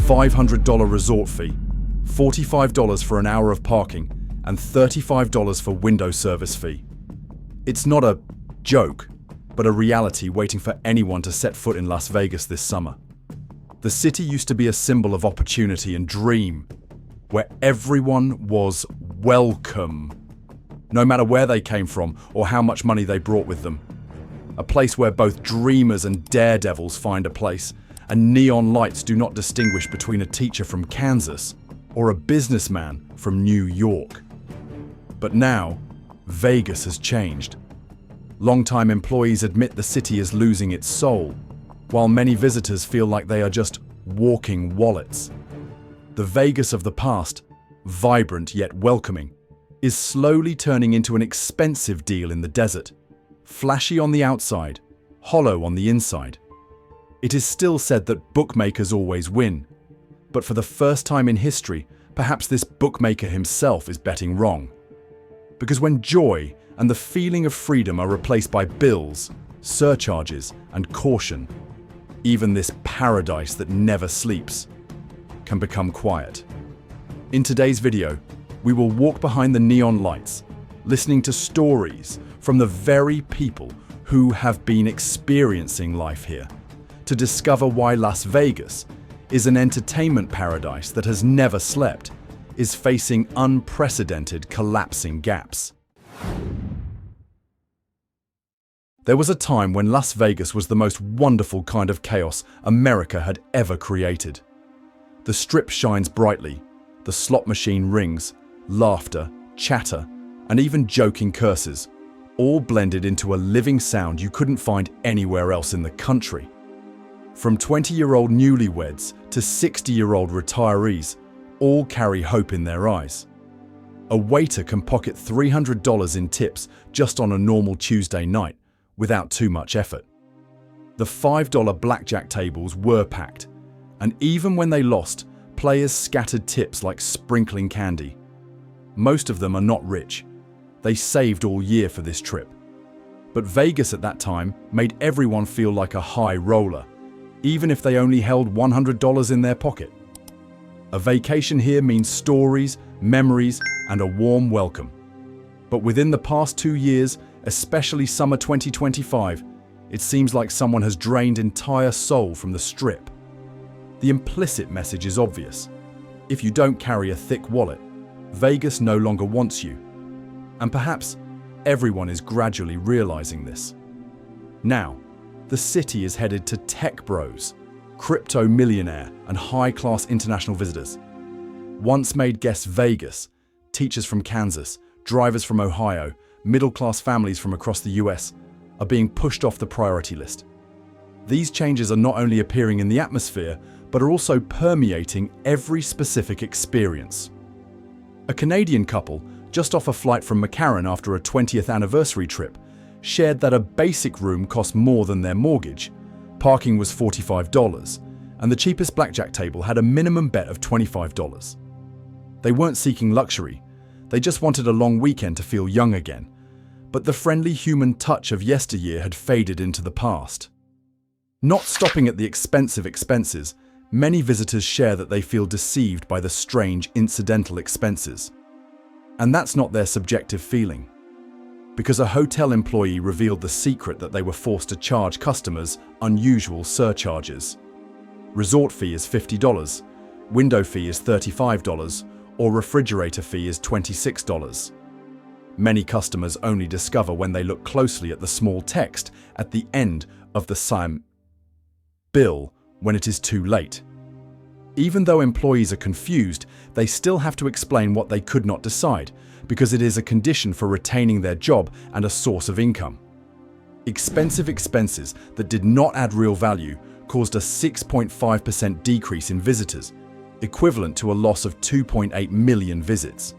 $500 resort fee, $45 for an hour of parking, and $35 for window service fee. It's not a joke, but a reality waiting for anyone to set foot in Las Vegas this summer. The city used to be a symbol of opportunity and dream, where everyone was welcome, no matter where they came from or how much money they brought with them. A place where both dreamers and daredevils find a place, and neon lights do not distinguish between a teacher from Kansas or a businessman from New York. But now, Vegas has changed. Longtime employees admit the city is losing its soul, while many visitors feel like they are just walking wallets. The Vegas of the past, vibrant yet welcoming, is slowly turning into an expensive deal in the desert, flashy on the outside, hollow on the inside. It is still said that bookmakers always win, but for the first time in history, perhaps this bookmaker himself is betting wrong. Because when joy and the feeling of freedom are replaced by bills, surcharges, and caution, even this paradise that never sleeps can become quiet. In today's video, we will walk behind the neon lights, listening to stories from the very people who have been experiencing life here, to discover why Las Vegas is an entertainment paradise that has never slept, is facing unprecedented collapsing gaps. There was a time when Las Vegas was the most wonderful kind of chaos America had ever created. The Strip shines brightly, the slot machine rings, laughter, chatter, and even joking curses, all blended into a living sound you couldn't find anywhere else in the country. From 20-year-old newlyweds to 60-year-old retirees, all carry hope in their eyes. A waiter can pocket $300 in tips just on a normal Tuesday night without too much effort. The $5 blackjack tables were packed, and even when they lost, players scattered tips like sprinkling candy. Most of them are not rich. They saved all year for this trip. But Vegas at that time made everyone feel like a high roller, even if they only held $100 in their pocket. A vacation here means stories, memories, and a warm welcome. But within the past 2 years, especially summer 2025, it seems like someone has drained entire soul from the Strip. The implicit message is obvious. If you don't carry a thick wallet, Vegas no longer wants you. And perhaps everyone is gradually realizing this. Now, the city is headed to tech bros, crypto millionaire, and high-class international visitors. Once made guests Vegas, teachers from Kansas, drivers from Ohio, middle-class families from across the US are being pushed off the priority list. These changes are not only appearing in the atmosphere, but are also permeating every specific experience. A Canadian couple, just off a flight from McCarran after a 20th anniversary trip, shared that a basic room cost more than their mortgage, parking was $45, and the cheapest blackjack table had a minimum bet of $25. They weren't seeking luxury, they just wanted a long weekend to feel young again, but the friendly human touch of yesteryear had faded into the past. Not stopping at the expensive expenses, many visitors share that they feel deceived by the strange incidental expenses. And that's not their subjective feeling, because a hotel employee revealed the secret that they were forced to charge customers unusual surcharges. Resort fee is $50, window fee is $35, or refrigerator fee is $26. Many customers only discover when they look closely at the small text at the end of the same bill when it is too late. Even though employees are confused, they still have to explain what they could not decide, because it is a condition for retaining their job and a source of income. Expensive expenses that did not add real value caused a 6.5% decrease in visitors, equivalent to a loss of 2.8 million visits.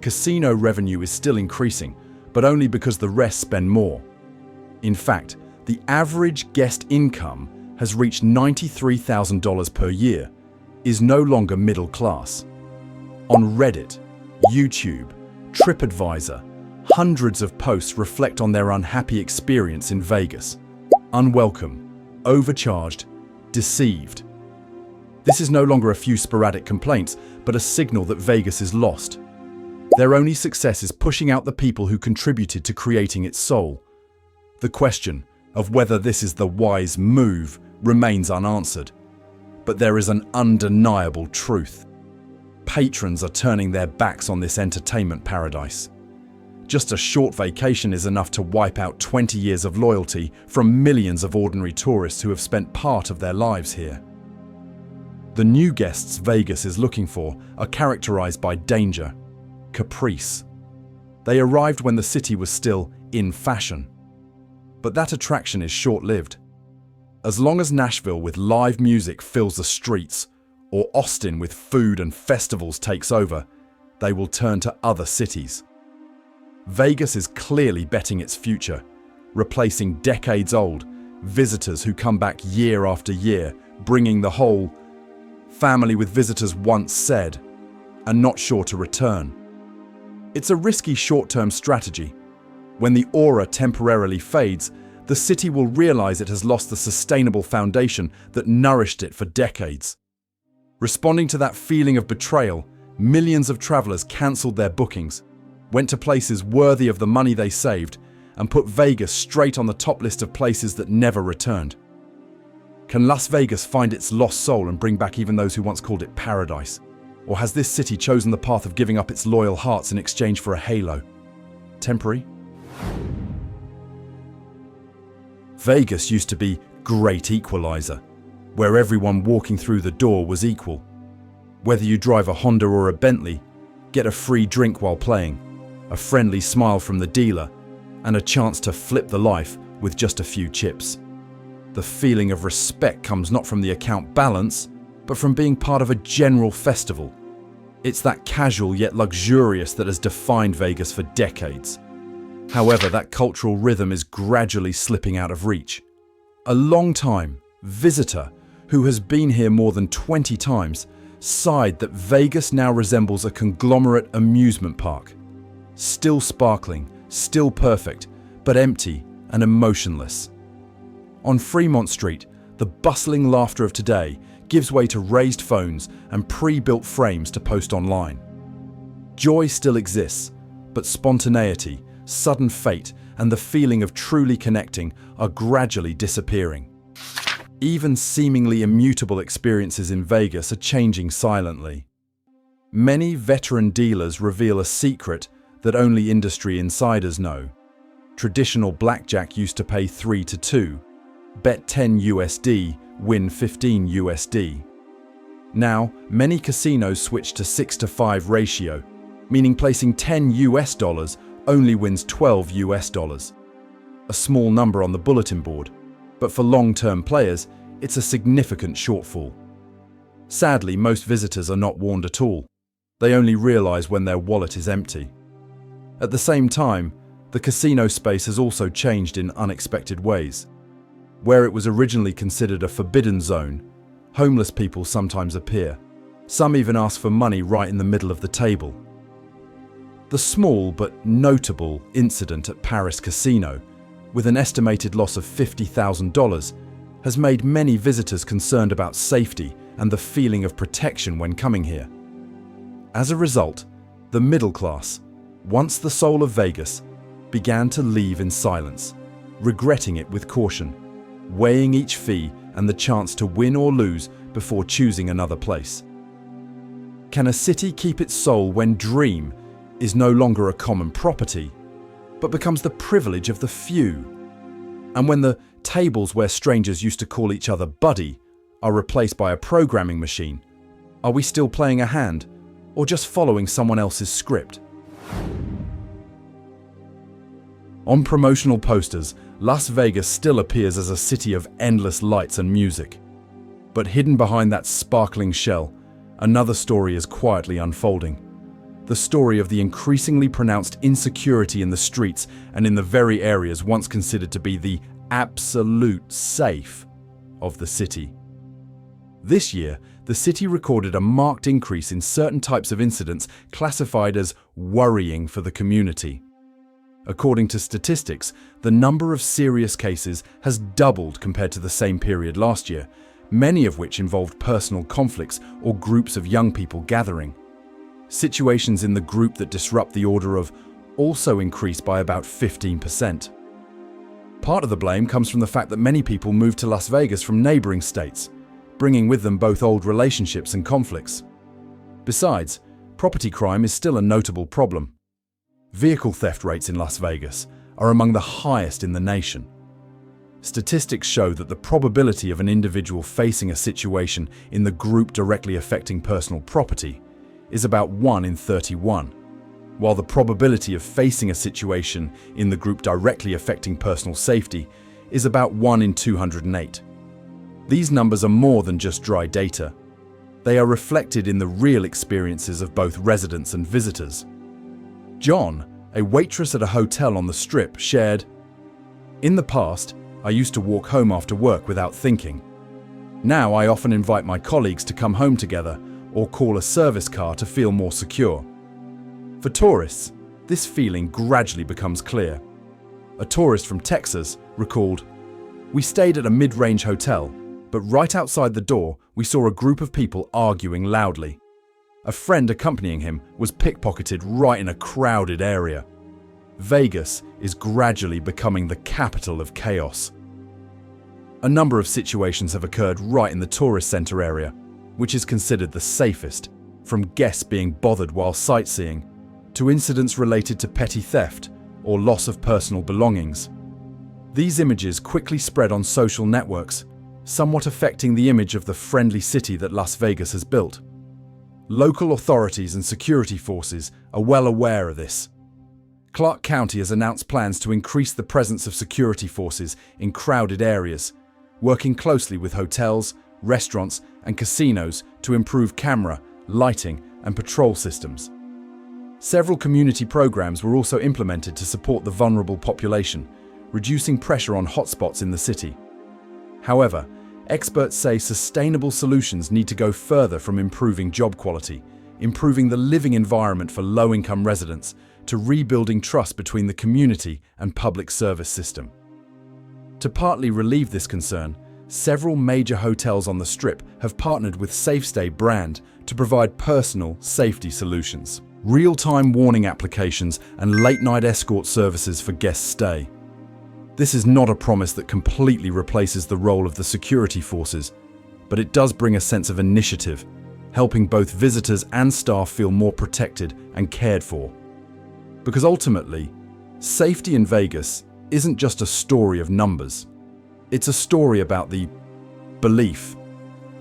Casino revenue is still increasing, but only because the rest spend more. In fact, the average guest income has reached $93,000 per year, is no longer middle class. On Reddit, YouTube, TripAdvisor, hundreds of posts reflect on their unhappy experience in Vegas. Unwelcome, overcharged, deceived. This is no longer a few sporadic complaints, but a signal that Vegas is lost. Their only success is pushing out the people who contributed to creating its soul. The question of whether this is the wise move remains unanswered. But there is an undeniable truth. Patrons are turning their backs on this entertainment paradise. Just a short vacation is enough to wipe out 20 years of loyalty from millions of ordinary tourists who have spent part of their lives here. The new guests Vegas is looking for are characterized by danger, caprice. They arrived when the city was still in fashion. But that attraction is short-lived. As long as Nashville with live music fills the streets, or Austin with food and festivals takes over, they will turn to other cities. Vegas is clearly betting its future, replacing decades-old visitors who come back year after year, bringing the whole family with visitors once said, and not sure to return. It's a risky short-term strategy. When the aura temporarily fades, the city will realize it has lost the sustainable foundation that nourished it for decades. Responding to that feeling of betrayal, millions of travelers canceled their bookings, went to places worthy of the money they saved, and put Vegas straight on the top list of places that never returned. Can Las Vegas find its lost soul and bring back even those who once called it paradise? Or has this city chosen the path of giving up its loyal hearts in exchange for a halo? Temporary? Vegas used to be great equalizer, where everyone walking through the door was equal. Whether you drive a Honda or a Bentley, get a free drink while playing, a friendly smile from the dealer, and a chance to flip the life with just a few chips. The feeling of respect comes not from the account balance, but from being part of a general festival. It's that casual yet luxurious that has defined Vegas for decades. However, that cultural rhythm is gradually slipping out of reach. A long-time visitor who has been here more than 20 times sighed that Vegas now resembles a conglomerate amusement park. Still sparkling, still perfect, but empty and emotionless. On Fremont Street, the bustling laughter of today gives way to raised phones and pre-built frames to post online. Joy still exists, but spontaneity, sudden fate, and the feeling of truly connecting are gradually disappearing. Even seemingly immutable experiences in Vegas are changing silently. Many veteran dealers reveal a secret that only industry insiders know. Traditional blackjack used to pay 3 to 2, bet 10 USD, win 15 USD. Now, many casinos switch to 6 to 5 ratio, meaning placing 10 US dollars only wins 12 US dollars. A small number on the bulletin board, but for long-term players, it's a significant shortfall. Sadly, most visitors are not warned at all. They only realize when their wallet is empty. At the same time, the casino space has also changed in unexpected ways. Where it was originally considered a forbidden zone, homeless people sometimes appear. Some even ask for money right in the middle of the table. The small but notable incident at Paris Casino, with an estimated loss of $50,000, has made many visitors concerned about safety and the feeling of protection when coming here. As a result, the middle class, once the soul of Vegas, began to leave in silence, regretting it with caution, weighing each fee and the chance to win or lose before choosing another place. Can a city keep its soul when dream is no longer a common property, but becomes the privilege of the few? And when the tables where strangers used to call each other buddy are replaced by a programming machine, are we still playing a hand, or just following someone else's script? On promotional posters, Las Vegas still appears as a city of endless lights and music. But hidden behind that sparkling shell, another story is quietly unfolding. The story of the increasingly pronounced insecurity in the streets and in the very areas once considered to be the absolute safe of the city. This year, the city recorded a marked increase in certain types of incidents classified as worrying for the community. According to statistics, the number of serious cases has doubled compared to the same period last year, many of which involved personal conflicts or groups of young people gathering. Situations in the group that disrupt the order of also increased by about 15%. Part of the blame comes from the fact that many people moved to Las Vegas from neighboring states, bringing with them both old relationships and conflicts. Besides, property crime is still a notable problem. Vehicle theft rates in Las Vegas are among the highest in the nation. Statistics show that the probability of an individual facing a situation in the group directly affecting personal property is about 1 in 31, while the probability of facing a situation in the group directly affecting personal safety is about 1 in 208. These numbers are more than just dry data. They are reflected in the real experiences of both residents and visitors. John, a waitress at a hotel on the Strip, shared, "In the past, I used to walk home after work without thinking. Now I often invite my colleagues to come home together or call a service car to feel more secure." For tourists, this feeling gradually becomes clear. A tourist from Texas recalled, "We stayed at a mid-range hotel, but right outside the door we saw a group of people arguing loudly. A friend accompanying him was pickpocketed right in a crowded area." Vegas is gradually becoming the capital of chaos. A number of situations have occurred right in the tourist center area, which is considered the safest, from guests being bothered while sightseeing, to incidents related to petty theft or loss of personal belongings. These images quickly spread on social networks, somewhat affecting the image of the friendly city that Las Vegas has built. Local authorities and security forces are well aware of this. Clark County has announced plans to increase the presence of security forces in crowded areas, working closely with hotels, restaurants, and casinos to improve camera, lighting, and patrol systems. Several community programs were also implemented to support the vulnerable population, reducing pressure on hotspots in the city. However, experts say sustainable solutions need to go further from improving job quality, improving the living environment for low-income residents, to rebuilding trust between the community and public service system. To partly relieve this concern, several major hotels on the Strip have partnered with SafeStay brand to provide personal safety solutions, real-time warning applications, and late-night escort services for guest stay. This is not a promise that completely replaces the role of the security forces, but it does bring a sense of initiative, helping both visitors and staff feel more protected and cared for. Because ultimately, safety in Vegas isn't just a story of numbers. It's a story about the belief.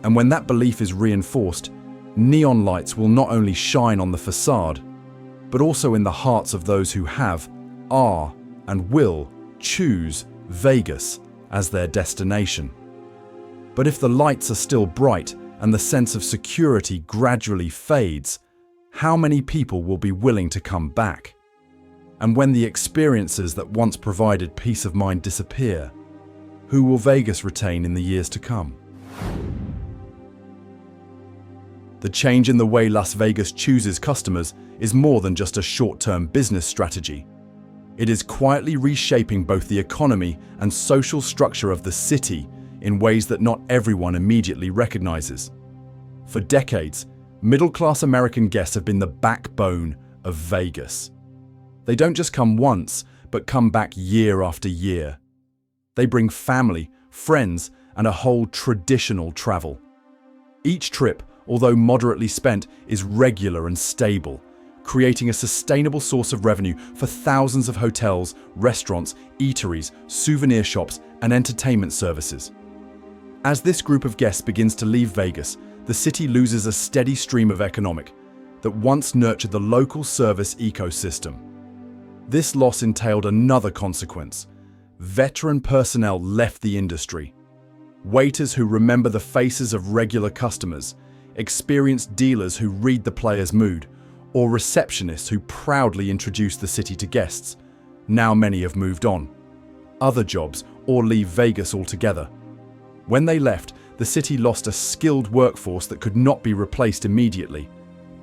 And when that belief is reinforced, neon lights will not only shine on the facade, but also in the hearts of those who have, are, and will choose Vegas as their destination. But if the lights are still bright and the sense of security gradually fades, how many people will be willing to come back? And when the experiences that once provided peace of mind disappear, who will Vegas retain in the years to come? The change in the way Las Vegas chooses customers is more than just a short-term business strategy. It is quietly reshaping both the economy and social structure of the city in ways that not everyone immediately recognizes. For decades, middle-class American guests have been the backbone of Vegas. They don't just come once, but come back year after year. They bring family, friends, and a whole traditional travel. Each trip, although moderately spent, is regular and stable, creating a sustainable source of revenue for thousands of hotels, restaurants, eateries, souvenir shops, and entertainment services. As this group of guests begins to leave Vegas, the city loses a steady stream of economic that once nurtured the local service ecosystem. This loss entailed another consequence. Veteran personnel left the industry. Waiters who remember the faces of regular customers, experienced dealers who read the player's mood, or receptionists who proudly introduce the city to guests. Now many have moved on. Other jobs or leave Vegas altogether. When they left, the city lost a skilled workforce that could not be replaced immediately,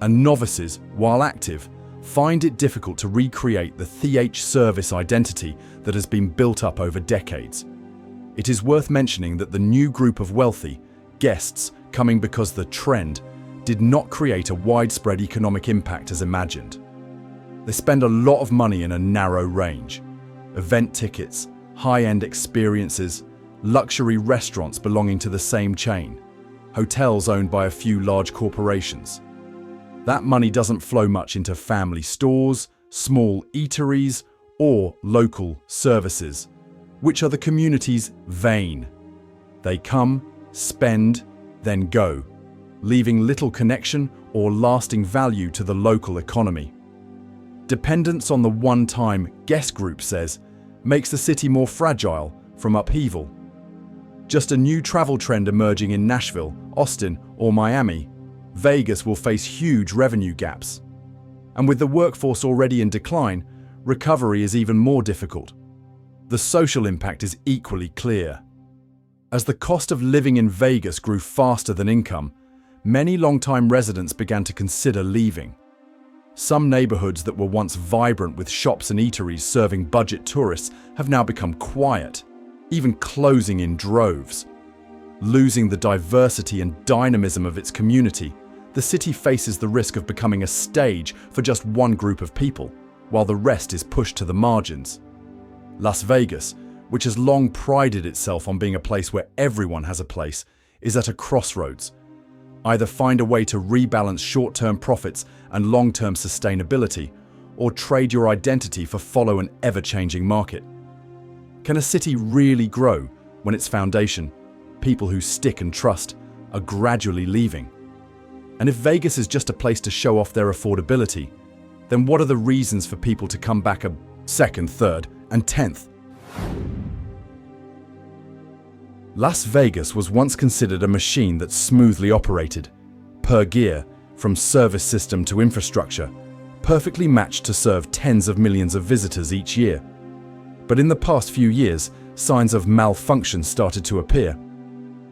and novices, while active, find it difficult to recreate the TH service identity that has been built up over decades. It is worth mentioning that the new group of wealthy, Guests, coming because the trend, did not create a widespread economic impact as imagined. They spend a lot of money in a narrow range. Event tickets, high-end experiences, luxury restaurants belonging to the same chain, hotels owned by a few large corporations. That money doesn't flow much into family stores, small eateries, or local services, which are the community's vein. They come, spend, then go, leaving little connection or lasting value to the local economy. Dependence on the one-time guest group says, makes the city more fragile from upheaval. Just a new travel trend emerging in Nashville, Austin, or Miami, Vegas will face huge revenue gaps. And with the workforce already in decline, recovery is even more difficult. The social impact is equally clear. As the cost of living in Vegas grew faster than income, many long-time residents began to consider leaving. Some neighborhoods that were once vibrant with shops and eateries serving budget tourists have now become quiet, even closing in droves. Losing the diversity and dynamism of its community, the city faces the risk of becoming a stage for just one group of people, while the rest is pushed to the margins. Las Vegas, which has long prided itself on being a place where everyone has a place, is at a crossroads. Either find a way to rebalance short-term profits and long-term sustainability, or trade your identity for follow an ever-changing market. Can a city really grow when its foundation, people who stick and trust, are gradually leaving? And if Vegas is just a place to show off their affordability, then what are the reasons for people to come back a second, third, and 10th? Las Vegas was once considered a machine that smoothly operated, per gear, from service system to infrastructure, perfectly matched to serve tens of millions of visitors each year. But in the past few years, signs of malfunction started to appear.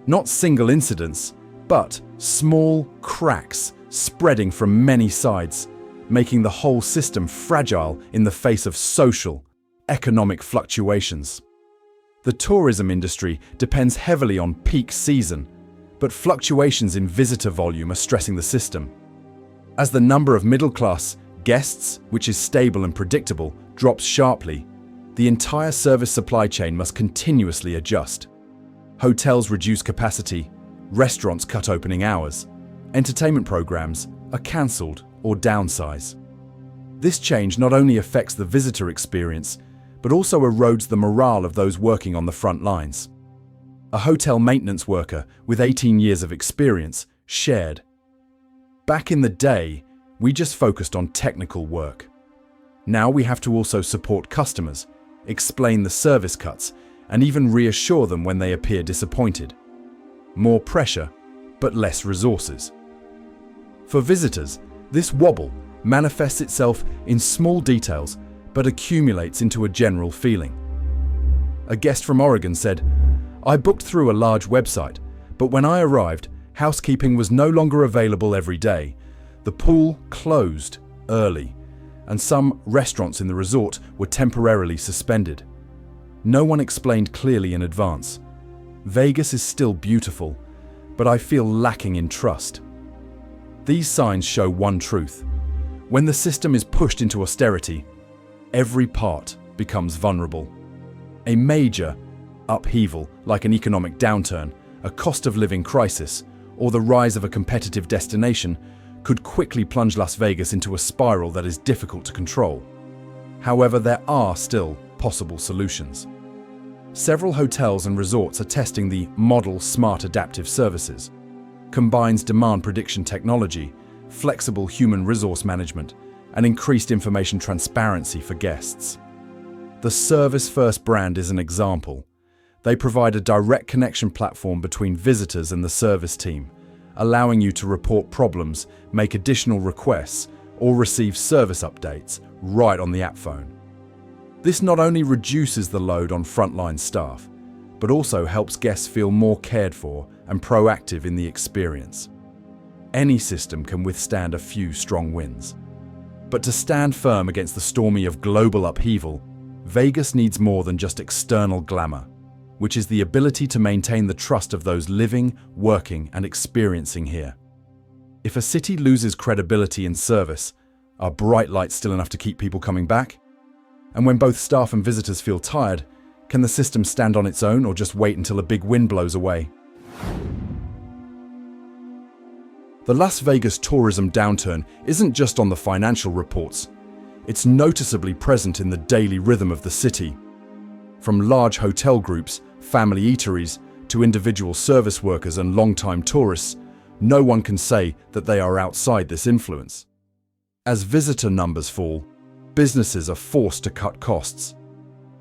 Not single incidents, but small cracks spreading from many sides, making the whole system fragile in the face of social, economic fluctuations. The tourism industry depends heavily on peak season, but fluctuations in visitor volume are stressing the system. As the number of middle-class guests, which is stable and predictable, drops sharply, the entire service supply chain must continuously adjust. Hotels reduce capacity, restaurants cut opening hours, entertainment programs are cancelled or downsize. This change not only affects the visitor experience, but also erodes the morale of those working on the front lines. A hotel maintenance worker with 18 years of experience shared, "Back in the day, we just focused on technical work. Now we have to also support customers, explain the service cuts, and even reassure them when they appear disappointed. More pressure, but less resources." For visitors, this wobble manifests itself in small details but accumulates into a general feeling. A guest from Oregon said, "I booked through a large website, but when I arrived, housekeeping was no longer available every day. The pool closed early, and some restaurants in the resort were temporarily suspended. No one explained clearly in advance. Vegas is still beautiful, but I feel lacking in trust." These signs show one truth. When the system is pushed into austerity, every part becomes vulnerable. A major upheaval, like an economic downturn, a cost of living crisis, or the rise of a competitive destination, could quickly plunge Las Vegas into a spiral that is difficult to control. However, there are still possible solutions. Several hotels and resorts are testing the Model Smart Adaptive Services. Combines demand prediction technology, flexible human resource management, and increased information transparency for guests. The Service First brand is an example. They provide a direct connection platform between visitors and the service team, allowing you to report problems, make additional requests, or receive service updates right on the app phone. This not only reduces the load on frontline staff, but also helps guests feel more cared for and proactive in the experience. Any system can withstand a few strong winds. But to stand firm against the stormy of global upheaval, Vegas needs more than just external glamour. which is the ability to maintain the trust of those living, working, and experiencing here. If a city loses credibility in service, are bright lights still enough to keep people coming back? And when both staff and visitors feel tired, can the system stand on its own or just wait until a big wind blows away? The Las Vegas tourism downturn isn't just on the financial reports. It's noticeably present in the daily rhythm of the city. From large hotel groups, family eateries, to individual service workers and long-time tourists, no one can say that they are outside this influence. As visitor numbers fall, businesses are forced to cut costs.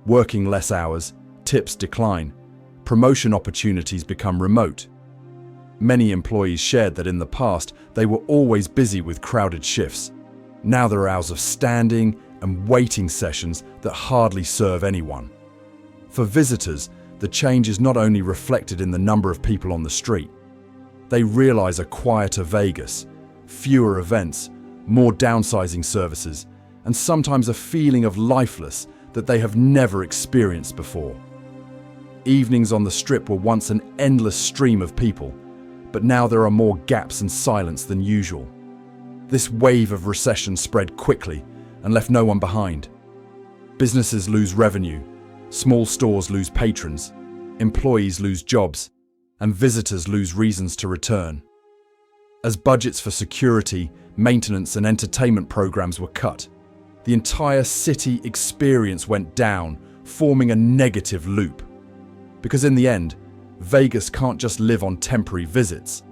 Working less hours, tips decline, promotion opportunities become remote. Many employees shared that in the past they were always busy with crowded shifts. Now there are hours of standing and waiting sessions that hardly serve anyone. For visitors, the change is not only reflected in the number of people on the street. They realize a quieter Vegas, fewer events, more downsizing services, and sometimes a feeling of lifeless that they have never experienced before. Evenings on the Strip were once an endless stream of people, but now there are more gaps and silence than usual. This wave of recession spread quickly and left no one behind. Businesses lose revenue, small stores lose patrons, employees lose jobs, and visitors lose reasons to return. As budgets for security, maintenance, and entertainment programs were cut, the entire city experience went down, forming a negative loop. Because in the end, Vegas can't just live on temporary visits.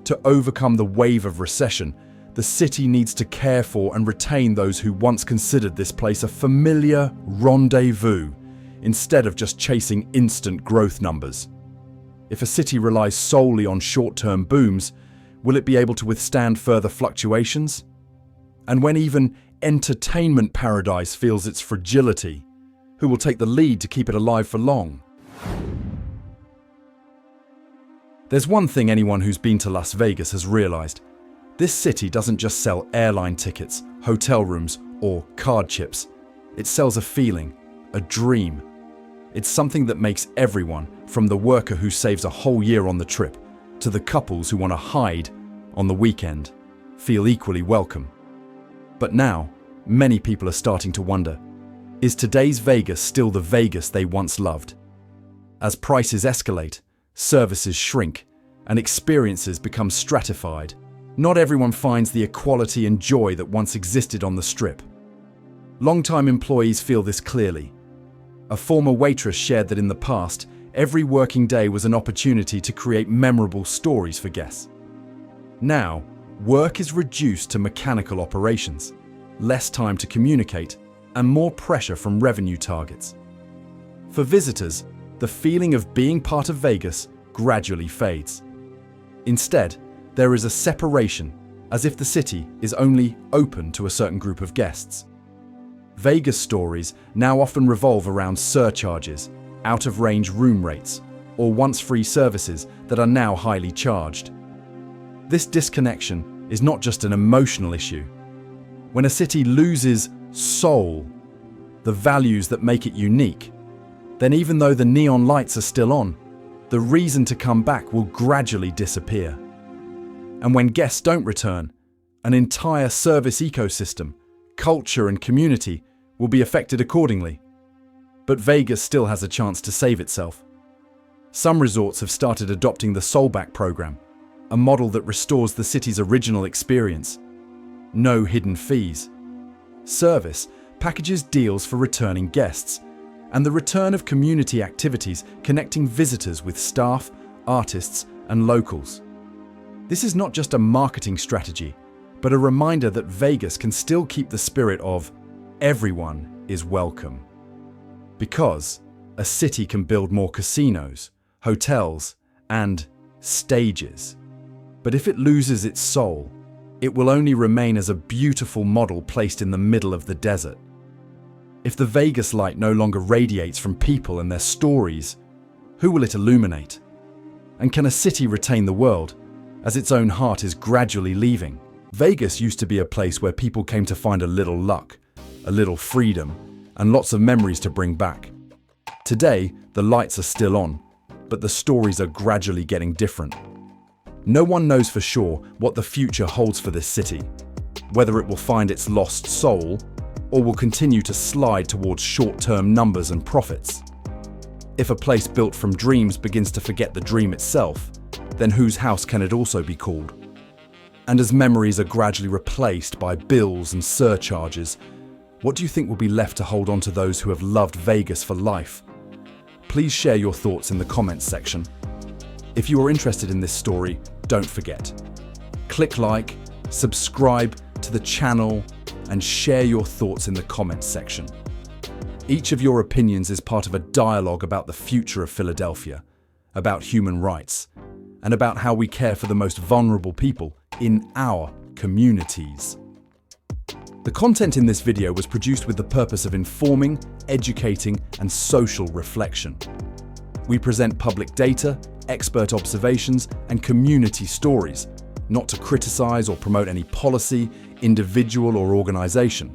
To overcome the wave of recession, the city needs to care for and retain those who once considered this place a familiar rendezvous, instead of just chasing instant growth numbers. If a city relies solely on short-term booms, will it be able to withstand further fluctuations? And when even entertainment paradise feels its fragility, who will take the lead to keep it alive for long? There's one thing anyone who's been to Las Vegas has realized. This city doesn't just sell airline tickets, hotel rooms, or card chips. It sells a feeling, a dream. It's something that makes everyone, from the worker who saves a whole year on the trip, to the couples who want to hide on the weekend, feel equally welcome. But now, many people are starting to wonder, is today's Vegas still the Vegas they once loved? As prices escalate, services shrink, and experiences become stratified, not everyone finds the equality and joy that once existed on the Strip. Long-time employees feel this clearly. A former waitress shared that in the past, every working day was an opportunity to create memorable stories for guests. Now, work is reduced to mechanical operations, less time to communicate, and more pressure from revenue targets. For visitors, the feeling of being part of Vegas gradually fades. Instead, there is a separation, as if the city is only open to a certain group of guests. Vegas stories now often revolve around surcharges, out-of-range room rates, or once-free services that are now highly charged. This disconnection is not just an emotional issue. When a city loses soul, the values that make it unique, then even though the neon lights are still on, the reason to come back will gradually disappear. And when guests don't return, an entire service ecosystem, culture and community will be affected accordingly. But Vegas still has a chance to save itself. Some resorts have started adopting the Soulback program, a model that restores the city's original experience. No hidden fees. Service packages deals for returning guests, and the return of community activities connecting visitors with staff, artists, and locals. This is not just a marketing strategy, but a reminder that Vegas can still keep the spirit of everyone is welcome. Because a city can build more casinos, hotels, and stages. But if it loses its soul, it will only remain as a beautiful model placed in the middle of the desert. If the Vegas light no longer radiates from people and their stories, who will it illuminate? And can a city retain the world, as its own heart is gradually leaving? Vegas used to be a place where people came to find a little luck, a little freedom, and lots of memories to bring back. Today, the lights are still on, but the stories are gradually getting different. No one knows for sure what the future holds for this city, whether it will find its lost soul or will continue to slide towards short-term numbers and profits. If a place built from dreams begins to forget the dream itself, then whose house can it also be called? And as memories are gradually replaced by bills and surcharges, what do you think will be left to hold on to those who have loved Vegas for life? Please share your thoughts in the comments section. If you are interested in this story, don't forget. Click like, subscribe to the channel, and share your thoughts in the comments section. Each of your opinions is part of a dialogue about the future of Philadelphia, about human rights, and about how we care for the most vulnerable people in our communities. The content in this video was produced with the purpose of informing, educating, and social reflection. We present public data, expert observations, and community stories, not to criticize or promote any policy, individual, or organization.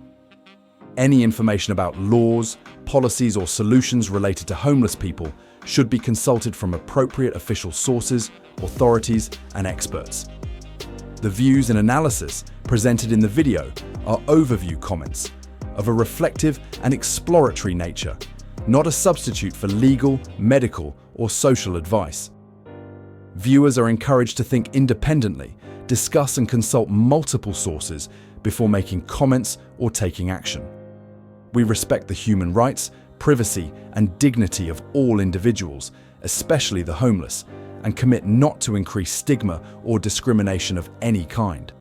Any information about laws, policies, or solutions related to homeless people should be consulted from appropriate official sources, authorities, and experts. The views and analysis presented in the video are overview comments of a reflective and exploratory nature, not a substitute for legal, medical, or social advice. Viewers are encouraged to think independently, discuss and consult multiple sources before making comments or taking action. We respect the human rights, privacy, and dignity of all individuals, especially the homeless, and commit not to increase stigma or discrimination of any kind.